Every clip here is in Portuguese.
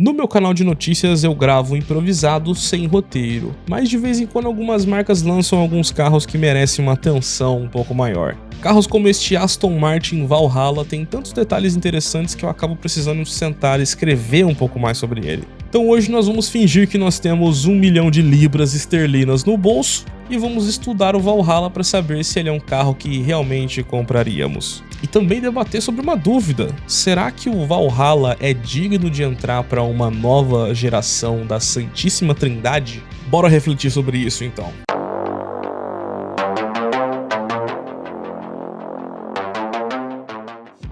No meu canal de notícias eu gravo improvisado sem roteiro, mas de vez em quando algumas marcas lançam alguns carros que merecem uma atenção um pouco maior. Carros como este Aston Martin Valhalla têm tantos detalhes interessantes que eu acabo precisando sentar e escrever um pouco mais sobre ele. Então hoje nós vamos fingir que nós temos 1 milhão de libras esterlinas no bolso e vamos estudar o Valhalla para saber se ele é um carro que realmente compraríamos. E também debater sobre uma dúvida: será que o Valhalla é digno de entrar para uma nova geração da Santíssima Trindade? Bora refletir sobre isso então.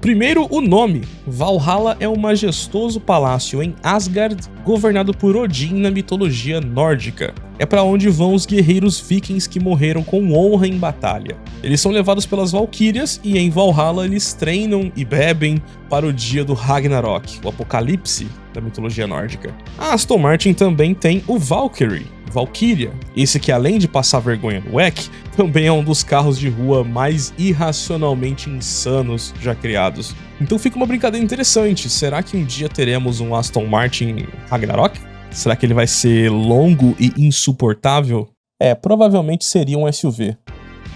Primeiro, o nome. Valhalla é um majestoso palácio em Asgard, governado por Odin na mitologia nórdica. É para onde vão os guerreiros vikings que morreram com honra em batalha. Eles são levados pelas Valquírias e em Valhalla eles treinam e bebem para o dia do Ragnarok, o apocalipse da mitologia nórdica. A Aston Martin também tem o Valkyrie, Valkyria, esse que além de passar vergonha no WEC, também é um dos carros de rua mais irracionalmente insanos já criados. Então fica uma brincadeira interessante: será que um dia teremos um Aston Martin Ragnarok? Será que ele vai ser longo e insuportável? Provavelmente seria um SUV.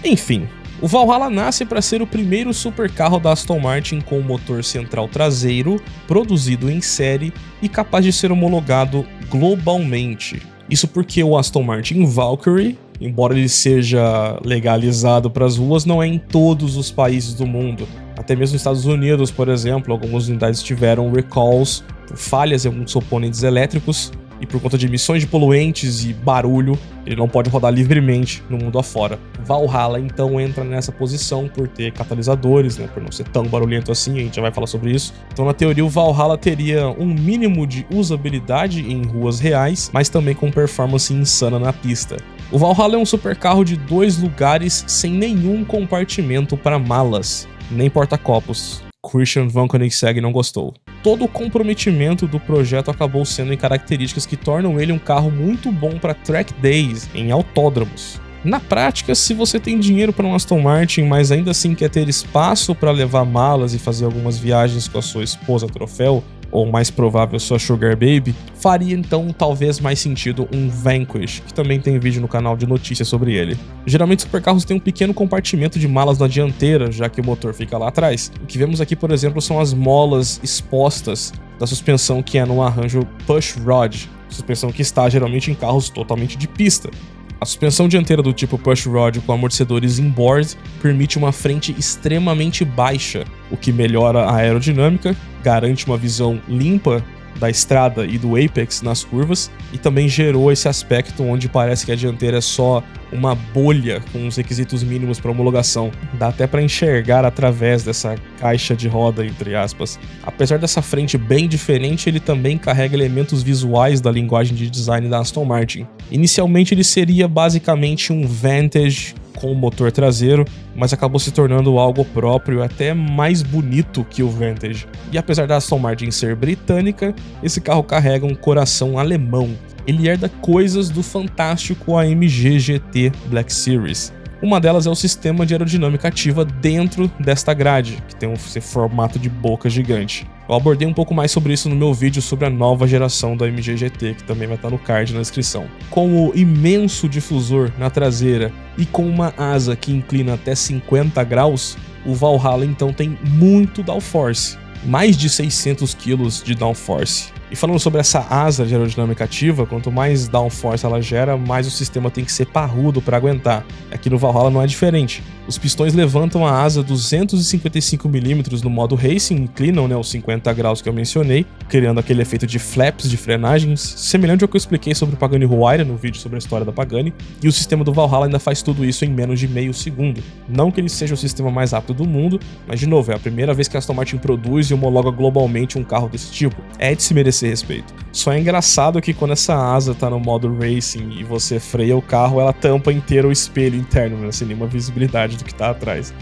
Enfim, o Valhalla nasce para ser o primeiro supercarro da Aston Martin com motor central traseiro, produzido em série e capaz de ser homologado globalmente. Isso porque o Aston Martin Valkyrie, embora ele seja legalizado para as ruas, não é em todos os países do mundo. Até mesmo nos Estados Unidos, por exemplo, algumas unidades tiveram recalls por falhas em alguns componentes elétricos e por conta de emissões de poluentes e barulho, ele não pode rodar livremente no mundo afora. Valhalla então entra nessa posição por ter catalisadores, por não ser tão barulhento assim, a gente já vai falar sobre isso. Então na teoria o Valhalla teria um mínimo de usabilidade em ruas reais, mas também com performance insana na pista. O Valhalla é um supercarro de 2 lugares sem nenhum compartimento para malas, nem porta-copos. Christian von Koenigsegg não gostou. Todo o comprometimento do projeto acabou sendo em características que tornam ele um carro muito bom para track days em autódromos. Na prática, se você tem dinheiro para um Aston Martin, mas ainda assim quer ter espaço para levar malas e fazer algumas viagens com a sua esposa troféu, ou mais provável sua Sugar Baby, faria então talvez mais sentido um Vanquish, que também tem vídeo no canal de notícias sobre ele. Geralmente os supercarros têm um pequeno compartimento de malas na dianteira, já que o motor fica lá atrás. O que vemos aqui, por exemplo, são as molas expostas da suspensão que é no arranjo push rod, suspensão que está geralmente em carros totalmente de pista. A suspensão dianteira do tipo push rod com amortecedores inboard permite uma frente extremamente baixa, o que melhora a aerodinâmica, garante uma visão limpa da estrada e do apex nas curvas, e também gerou esse aspecto onde parece que a dianteira é só uma bolha com os requisitos mínimos para homologação. Dá até para enxergar através dessa caixa de roda, entre aspas. Apesar dessa frente bem diferente, ele também carrega elementos visuais da linguagem de design da Aston Martin. Inicialmente ele seria basicamente um Vantage com motor traseiro, mas acabou se tornando algo próprio, até mais bonito que o Vantage. E apesar da Aston Martin ser britânica, esse carro carrega um coração alemão. Ele herda coisas do fantástico AMG GT Black Series. Uma delas é o sistema de aerodinâmica ativa dentro desta grade, que tem esse formato de boca gigante. Eu abordei um pouco mais sobre isso no meu vídeo sobre a nova geração da AMG GT, que também vai estar no card na descrição. Com o imenso difusor na traseira e com uma asa que inclina até 50 graus, o Valhalla então tem muito downforce, mais de 600 kg de downforce. E falando sobre essa asa de aerodinâmica ativa, quanto mais downforce ela gera, mais o sistema tem que ser parrudo para aguentar. Aqui no Valhalla não é diferente. Os pistões levantam a asa 255mm no modo Racing, inclinam os 50 graus que eu mencionei, criando aquele efeito de flaps de frenagens, semelhante ao que eu expliquei sobre o Pagani Huayra no vídeo sobre a história da Pagani, e o sistema do Valhalla ainda faz tudo isso em menos de meio segundo. Não que ele seja o sistema mais rápido do mundo, mas de novo, é a primeira vez que a Aston Martin produz e homologa globalmente um carro desse tipo. É de se merecer respeito. Só é engraçado que quando essa asa tá no modo Racing e você freia o carro, ela tampa inteiro o espelho interno, sem nenhuma visibilidade do que tá atrás.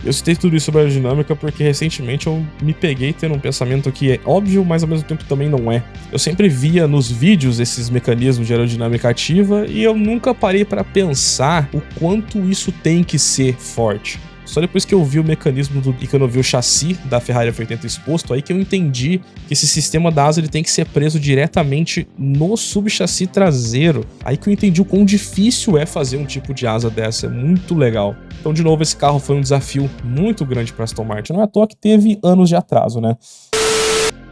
Eu citei tudo isso sobre aerodinâmica porque recentemente eu me peguei tendo um pensamento que é óbvio, mas ao mesmo tempo também não é. Eu sempre via nos vídeos esses mecanismos de aerodinâmica ativa e eu nunca parei para pensar o quanto isso tem que ser forte. Só depois que eu vi o mecanismo e que eu vi o chassi da Ferrari F80 exposto, aí que eu entendi que esse sistema da asa ele tem que ser preso diretamente no subchassi traseiro. Aí que eu entendi o quão difícil é fazer um tipo de asa dessa, é muito legal. Então, de novo, esse carro foi um desafio muito grande para Aston Martin. Não é à toa que teve anos de atraso, né?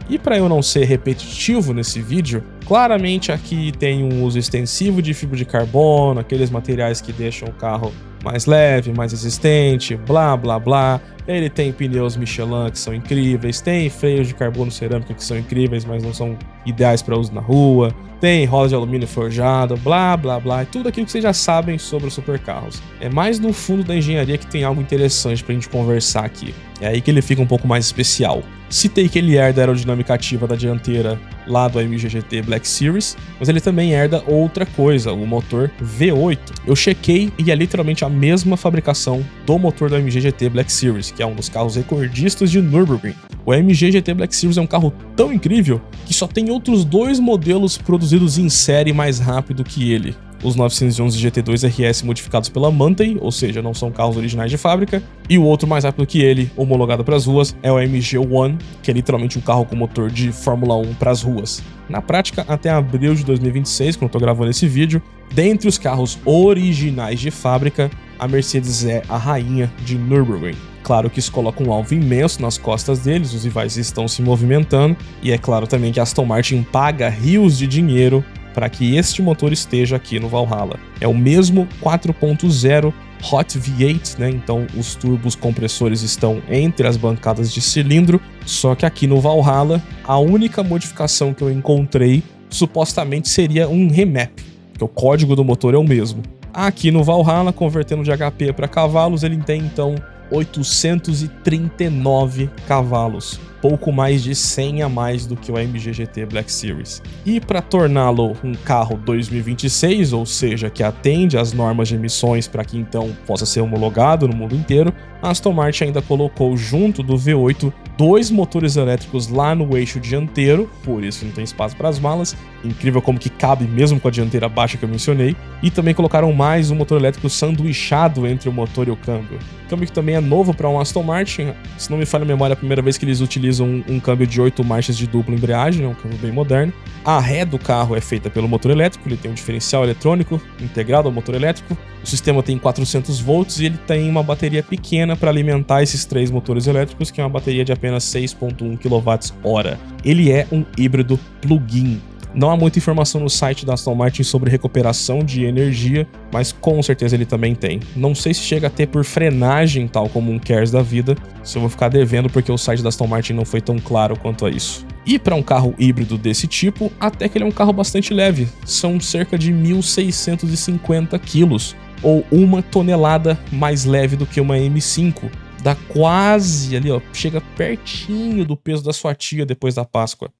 E para eu não ser repetitivo nesse vídeo, claramente aqui tem um uso extensivo de fibra de carbono, aqueles materiais que deixam o carro mais leve, mais resistente, blá blá blá. Ele tem pneus Michelin que são incríveis, tem freios de carbono cerâmica que são incríveis, mas não são ideais para uso na rua. Tem rodas de alumínio forjado, blá blá blá, tudo aquilo que vocês já sabem sobre os supercarros. É mais no fundo da engenharia que tem algo interessante pra gente conversar aqui. É aí que ele fica um pouco mais especial. Citei que ele herda a aerodinâmica ativa da dianteira lá do AMG GT Black Series, mas ele também herda outra coisa, o motor V8. Eu chequei e é literalmente a mesma fabricação do motor do AMG GT Black Series, que é um dos carros recordistas de Nürburgring. O AMG GT Black Series é um carro tão incrível que só tem outros 2 modelos produzidos em série mais rápido que ele. Os 911 GT2 RS modificados pela Manthey, ou seja, não são carros originais de fábrica, e o outro mais rápido que ele, homologado para as ruas, é o AMG One, que é literalmente um carro com motor de Fórmula 1 para as ruas. Na prática, até abril de 2026, quando eu tô gravando esse vídeo, dentre os carros originais de fábrica, a Mercedes é a rainha de Nürburgring. Claro que isso coloca um alvo imenso nas costas deles, os rivais estão se movimentando, e é claro também que a Aston Martin paga rios de dinheiro para que este motor esteja aqui no Valhalla. É o mesmo 4.0 Hot V8, né? Então os turbos compressores estão entre as bancadas de cilindro, só que aqui no Valhalla a única modificação que eu encontrei supostamente seria um remap, porque o código do motor é o mesmo. Aqui no Valhalla, convertendo de HP para cavalos, ele tem então 839 cavalos, pouco mais de 100 a mais do que o AMG GT Black Series. E para torná-lo um carro 2026, ou seja, que atende às normas de emissões para que então possa ser homologado no mundo inteiro, a Aston Martin ainda colocou junto do V8 2 motores elétricos lá no eixo dianteiro, por isso não tem espaço para as malas, incrível como que cabe mesmo com a dianteira baixa que eu mencionei, e também colocaram mais um motor elétrico sanduichado entre o motor e o câmbio. Câmbio que também é novo para um Aston Martin, se não me falha a memória, é a primeira vez que eles utilizam um câmbio de 8 marchas de dupla embreagem, é um câmbio bem moderno. A ré do carro é feita pelo motor elétrico, ele tem um diferencial eletrônico integrado ao motor elétrico, o sistema tem 400 volts e ele tem uma bateria pequena para alimentar esses 3 motores elétricos, que é uma bateria de apenas 6.1 kWh. Ele é um híbrido plug-in. Não há muita informação no site da Aston Martin sobre recuperação de energia, mas com certeza ele também tem. Não sei se chega a ter por frenagem, tal como um Kers da vida, se eu vou ficar devendo porque o site da Aston Martin não foi tão claro quanto a isso. E para um carro híbrido desse tipo, até que ele é um carro bastante leve, são cerca de 1.650 quilos, ou 1 tonelada mais leve do que uma M5. Dá quase ali, ó, chega pertinho do peso da sua tia depois da Páscoa.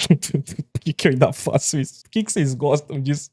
Por que eu ainda faço isso? Por que vocês gostam disso?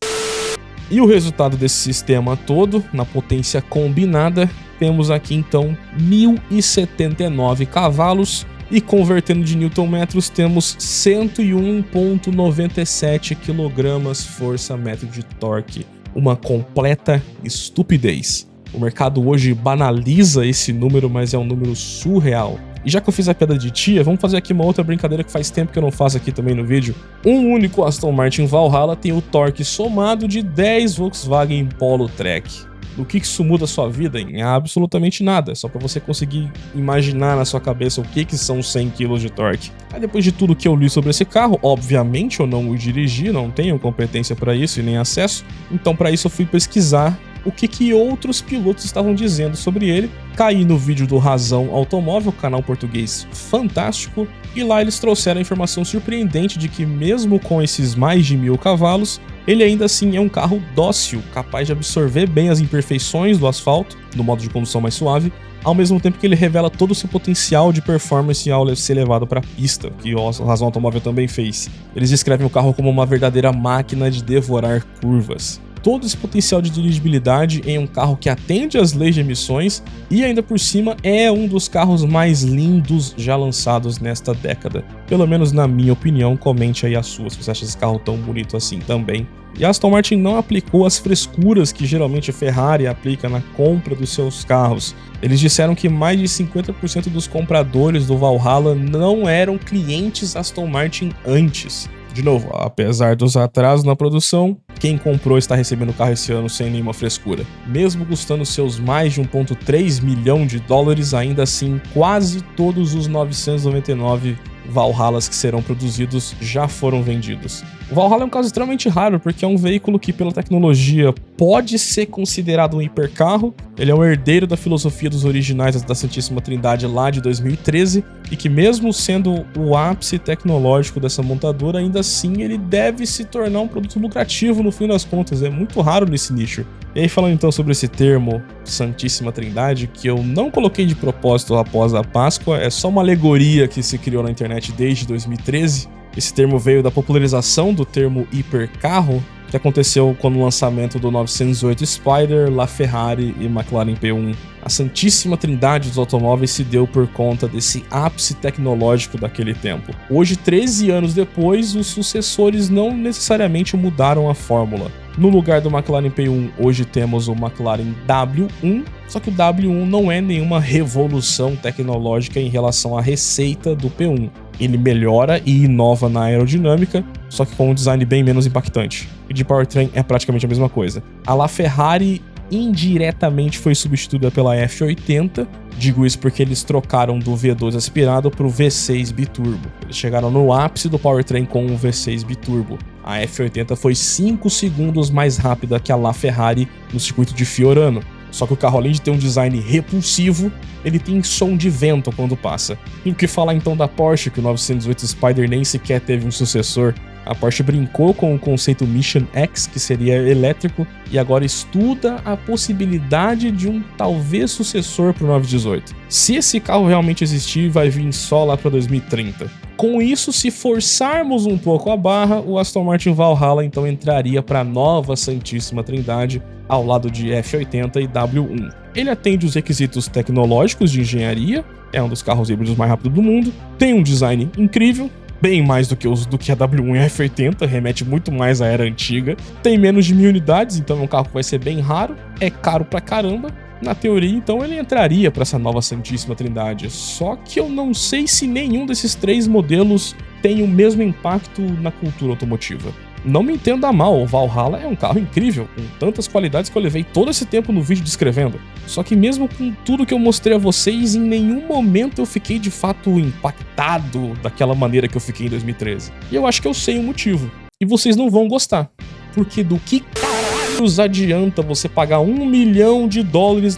E o resultado desse sistema todo, na potência combinada, temos aqui então 1.079 cavalos e convertendo de newton-metros temos 101,97 kg força-metro de torque. Uma completa estupidez. O mercado hoje banaliza esse número, mas é um número surreal. E já que eu fiz a piada de tia, vamos fazer aqui uma outra brincadeira que faz tempo que eu não faço aqui também no vídeo. Um único Aston Martin Valhalla tem o torque somado de 10 Volkswagen Polo Trek. O que isso muda a sua vida? Em absolutamente nada, só para você conseguir imaginar na sua cabeça o que são 100 kg de torque. Aí depois de tudo que eu li sobre esse carro, obviamente eu não o dirigi, não tenho competência para isso e nem acesso, então para isso eu fui pesquisar o que outros pilotos estavam dizendo sobre ele. Caí no vídeo do Razão Automóvel, canal português fantástico, e lá eles trouxeram a informação surpreendente de que mesmo com esses mais de 1.000 cavalos, ele ainda assim é um carro dócil, capaz de absorver bem as imperfeições do asfalto, no modo de condução mais suave, ao mesmo tempo que ele revela todo o seu potencial de performance ao ser levado para a pista, que o Razão Automóvel também fez. Eles descrevem o carro como uma verdadeira máquina de devorar curvas. todo esse potencial de dirigibilidade em um carro que atende às leis de emissões e ainda por cima é um dos carros mais lindos já lançados nesta década. Pelo menos na minha opinião, comente aí a sua, se você acha esse carro tão bonito assim também. E a Aston Martin não aplicou as frescuras que geralmente a Ferrari aplica na compra dos seus carros. Eles disseram que mais de 50% dos compradores do Valhalla não eram clientes Aston Martin antes. De novo, apesar dos atrasos na produção, quem comprou está recebendo o carro esse ano sem nenhuma frescura. Mesmo custando seus mais de 1,3 milhão de dólares, ainda assim quase todos os 999 Valhallas que serão produzidos já foram vendidos. O Valhalla é um caso extremamente raro porque é um veículo que pela tecnologia pode ser considerado um hipercarro, ele é um herdeiro da filosofia dos originais da Santíssima Trindade lá de 2013 e que mesmo sendo o ápice tecnológico dessa montadora, ainda assim ele deve se tornar um produto lucrativo no fim das contas, é muito raro nesse nicho. E aí falando então sobre esse termo Santíssima Trindade, que eu não coloquei de propósito após a Páscoa, é só uma alegoria que se criou na internet desde 2013. Esse termo veio da popularização do termo hipercarro, que aconteceu com o lançamento do 908 Spider, LaFerrari e McLaren P1. A santíssima trindade dos automóveis se deu por conta desse ápice tecnológico daquele tempo. Hoje, 13 anos depois, os sucessores não necessariamente mudaram a fórmula. No lugar do McLaren P1, hoje temos o McLaren W1, só que o W1 não é nenhuma revolução tecnológica em relação à receita do P1. Ele melhora e inova na aerodinâmica, só que com um design bem menos impactante. E de powertrain é praticamente a mesma coisa. A LaFerrari indiretamente foi substituída pela F80, digo isso porque eles trocaram do V12 aspirado para o V6 biturbo. Eles chegaram no ápice do powertrain com o V6 biturbo. A F80 foi 5 segundos mais rápida que a LaFerrari no circuito de Fiorano. Só que o carro, além de ter um design repulsivo, ele tem som de vento quando passa. E o que falar então da Porsche, que o 908 Spider nem sequer teve um sucessor. A Porsche brincou com o conceito Mission X, que seria elétrico, e agora estuda a possibilidade de um talvez sucessor para o 918. Se esse carro realmente existir, vai vir só lá para 2030. Com isso, se forçarmos um pouco a barra, o Aston Martin Valhalla então entraria para a nova Santíssima Trindade, ao lado de F80 e W1. Ele atende os requisitos tecnológicos de engenharia, é um dos carros híbridos mais rápidos do mundo, tem um design incrível, bem mais do que a W1 e a F80, remete muito mais à era antiga, tem menos de 1000 unidades, então é um carro que vai ser bem raro, é caro pra caramba. Na teoria, então, ele entraria para essa nova Santíssima Trindade, só que eu não sei se nenhum desses 3 modelos tem o mesmo impacto na cultura automotiva. Não me entenda mal, o Valhalla é um carro incrível, com tantas qualidades que eu levei todo esse tempo no vídeo descrevendo. Só que mesmo com tudo que eu mostrei a vocês, em nenhum momento eu fiquei de fato impactado daquela maneira que eu fiquei em 2013. E eu acho que eu sei o motivo. E vocês não vão gostar. Porque do que caralhos adianta você pagar $1 milhão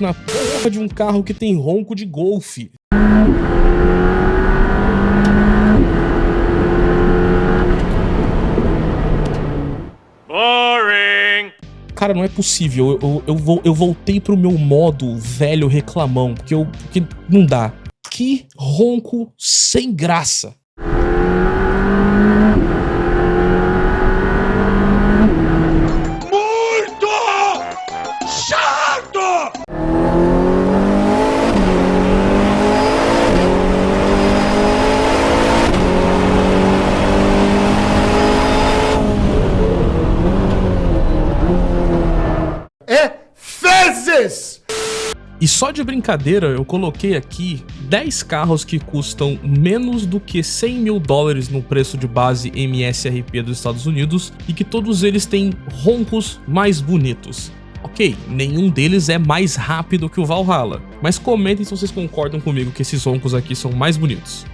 na porra de um carro que tem ronco de golfe? Cara, não é possível, eu voltei pro meu modo velho reclamão, porque não dá. Que ronco sem graça. Muito chato! Fezes! E só de brincadeira, eu coloquei aqui 10 carros que custam menos do que $100 mil no preço de base MSRP dos Estados Unidos e que todos eles têm roncos mais bonitos. Ok, nenhum deles é mais rápido que o Valhalla, mas comentem se vocês concordam comigo que esses roncos aqui são mais bonitos.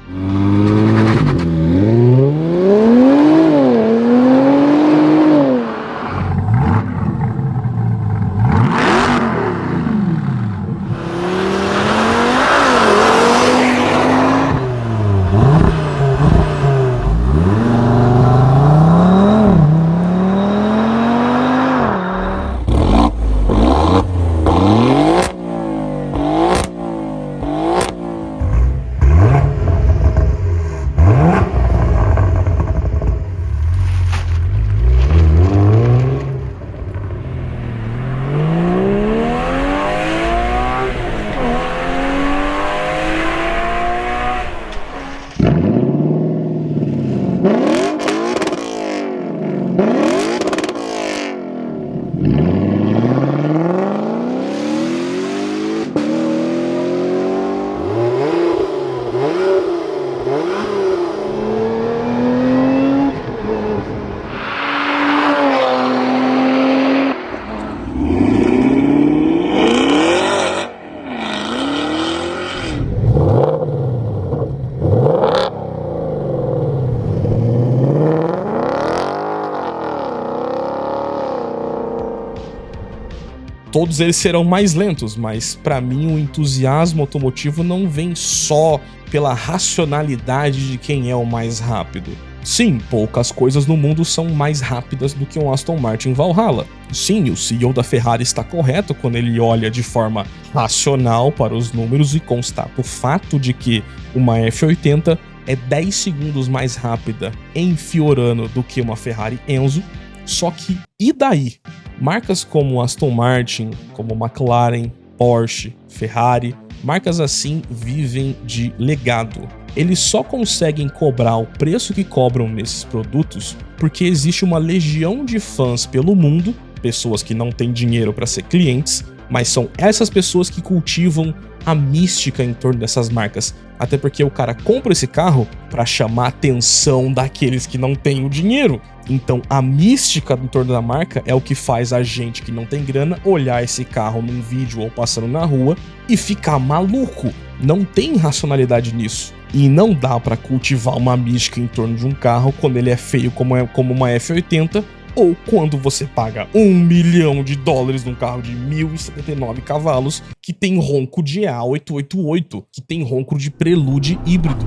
Todos eles serão mais lentos, mas para mim o entusiasmo automotivo não vem só pela racionalidade de quem é o mais rápido. Sim, poucas coisas no mundo são mais rápidas do que um Aston Martin Valhalla. Sim, o CEO da Ferrari está correto quando ele olha de forma racional para os números e constata o fato de que uma F80 é 10 segundos mais rápida em Fiorano do que uma Ferrari Enzo. Só que, e daí? Marcas como Aston Martin, como McLaren, Porsche, Ferrari, marcas assim vivem de legado. Eles só conseguem cobrar o preço que cobram nesses produtos porque existe uma legião de fãs pelo mundo, pessoas que não têm dinheiro para ser clientes, mas são essas pessoas que cultivam a mística em torno dessas marcas. Até porque o cara compra esse carro para chamar a atenção daqueles que não têm o dinheiro. Então a mística em torno da marca é o que faz a gente que não tem grana olhar esse carro num vídeo ou passando na rua e ficar maluco. Não tem racionalidade nisso. E não dá para cultivar uma mística em torno de um carro quando ele é feio como uma F80, ou quando você paga $1 milhão num carro de 1.079 cavalos que tem ronco de EA888, que tem ronco de Prelude híbrido.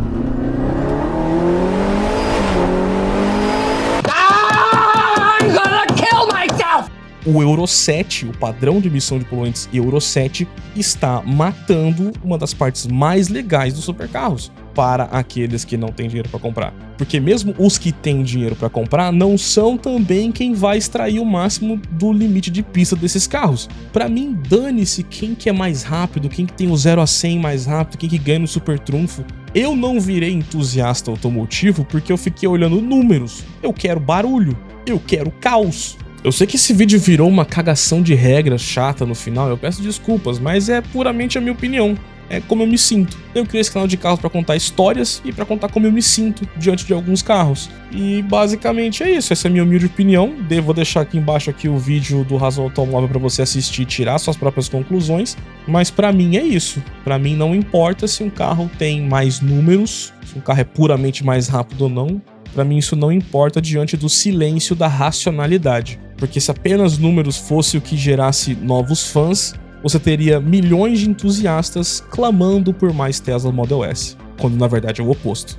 I'm gonna kill myself! O Euro 7, o padrão de emissão de poluentes Euro 7, está matando uma das partes mais legais dos supercarros para aqueles que não têm dinheiro para comprar. Porque mesmo os que têm dinheiro para comprar não são também quem vai extrair o máximo do limite de pista desses carros. Para mim, dane-se quem que é mais rápido, quem que tem o 0 a 100 mais rápido, quem que ganha no super trunfo. Eu não virei entusiasta automotivo porque eu fiquei olhando números. Eu quero barulho, eu quero caos. Eu sei que esse vídeo virou uma cagação de regras chata no final, eu peço desculpas, mas é puramente a minha opinião. É como eu me sinto. Eu criei esse canal de carros para contar histórias e para contar como eu me sinto diante de alguns carros. E basicamente é isso, essa é a minha humilde opinião. Vou deixar aqui embaixo o vídeo do Razão Automóvel para você assistir e tirar suas próprias conclusões. Mas para mim é isso. Para mim não importa se um carro tem mais números, se um carro é puramente mais rápido ou não. Para mim isso não importa diante do silêncio da racionalidade. Porque se apenas números fosse o que gerasse novos fãs, você teria milhões de entusiastas clamando por mais Tesla Model S, quando na verdade é o oposto.